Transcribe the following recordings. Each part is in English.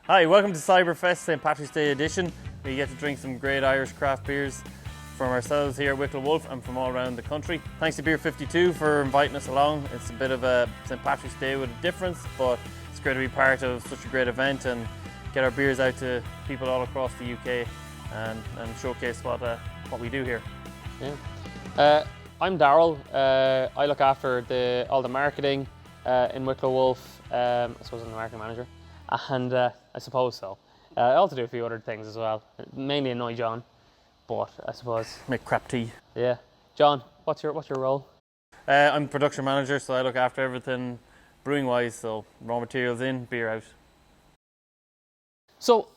Hi, welcome to Cyberfest St. Patrick's Day edition. We get to drink some great Irish craft beers from ourselves here at Wicklow Wolf and from all around the country. Thanks to Beer 52 for inviting us along. It's a bit of a St. Patrick's Day with a difference, but it's great to be part of such a great event and get our beers out to people all across the UK and showcase what we do here. Yeah. I'm Daryl. I look after all the marketing in Wicklow Wolf. I suppose I'm the marketing manager, and I suppose so. I also do a few other things as well. Mainly annoy John, but I suppose Make crap tea. Yeah, John, what's your role? I'm production manager, so I look after everything brewing wise. So raw materials in, beer out. So,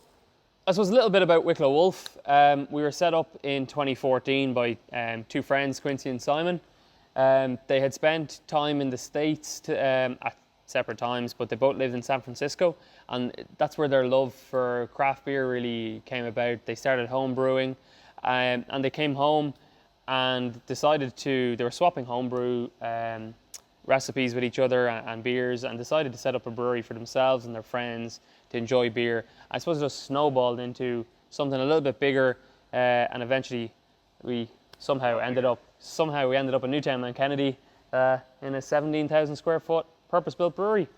I suppose a little bit about Wicklow Wolf. We were set up in 2014 by two friends, Quincy and Simon. They had spent time in the States at separate times, but they both lived in San Francisco, and that's where their love for craft beer really came about. They started home brewing, and they came home and they were swapping homebrew recipes with each other and beers, and decided to set up a brewery for themselves and their friends to enjoy beer. I suppose it just snowballed into something a little bit bigger, and eventually we ended up in Newtown and Kennedy in a 17,000 square foot purpose-built brewery.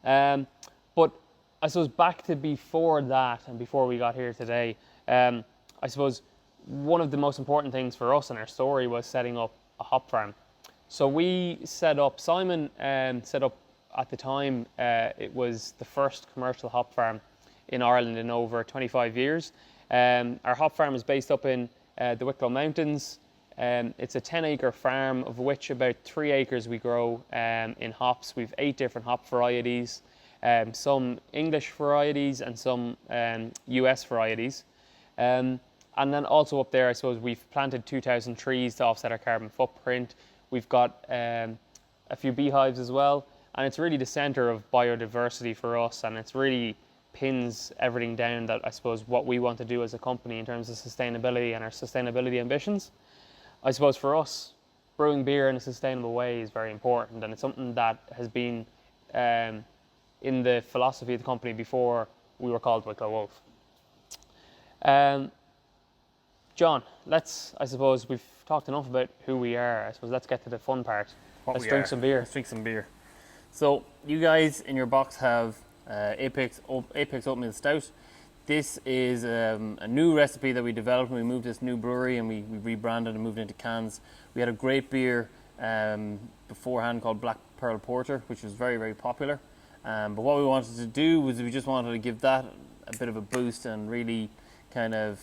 But I suppose back to before that and before we got here today, I suppose one of the most important things for us in our story was setting up a hop farm. So Simon set up at the time, it was the first commercial hop farm in Ireland in over 25 years. Our hop farm is based up in the Wicklow Mountains. It's a 10-acre farm, of which about 3 acres we grow in hops. We've 8 different hop varieties, some English varieties and some US varieties. And then also up there, I suppose we've planted 2,000 trees to offset our carbon footprint. We've got a few beehives as well, and it's really the centre of biodiversity for us, and it's really pins everything down that I suppose what we want to do as a company in terms of sustainability and our sustainability ambitions. I suppose for us, brewing beer in a sustainable way is very important, and it's something that has been in the philosophy of the company before we were called Wicklow Wolf. John, I suppose we've talked enough about who we are. I suppose let's get to the fun part. Let's drink some beer. Let's drink some beer. So you guys in your box have Apex Oatmeal Stout. This is a new recipe that we developed when we moved to this new brewery, and we rebranded and moved into cans. We had a great beer beforehand called Black Pearl Porter, which was very, very popular. But what we wanted to do was we just wanted to give that a bit of a boost and really kind of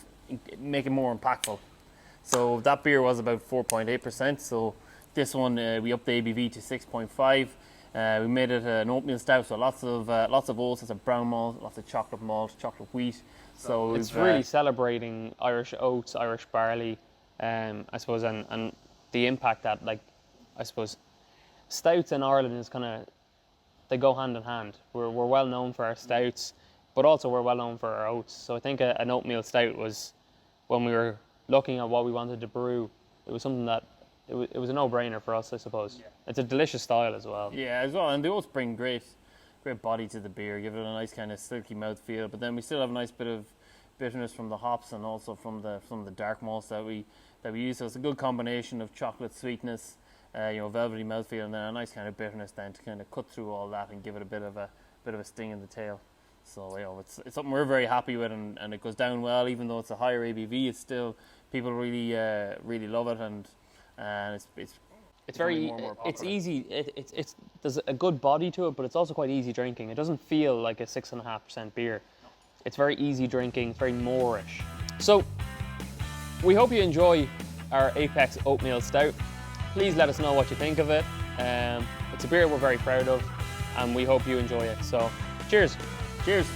make it more impactful. So that beer was about 4.8%. So this one we upped the ABV to 6.5. We made it an oatmeal stout, so lots of oats, lots of brown malt, lots of chocolate malt, chocolate wheat. So it's really celebrating Irish oats, Irish barley, I suppose, and the impact that, like, I suppose, stouts in Ireland is they go hand in hand. We're well known for our stouts, but also we're well known for our oats. So I think an oatmeal stout was, when we were looking at what we wanted to brew, it was something that it was a no-brainer for us, I suppose. Yeah. It's a delicious style as well. Yeah, as well, and the oats bring great body to the beer, give it a nice kind of silky mouthfeel. But then we still have a nice bit of bitterness from the hops and also from the dark malts that we use. So it's a good combination of chocolate sweetness, velvety mouthfeel, and then a nice kind of bitterness then to kind of cut through all that and give it a bit of a sting in the tail. So it's something we're very happy with, and it goes down well. Even though it's a higher ABV, it's still, people really love it, and it's very more it's easy. There's a good body to it, but it's also quite easy drinking. It doesn't feel like a 6.5% beer. It's very easy drinking. It's very moreish. So we hope you enjoy our Apex Oatmeal Stout. Please let us know what you think of it. It's a beer we're very proud of, and we hope you enjoy it. So cheers. Cheers.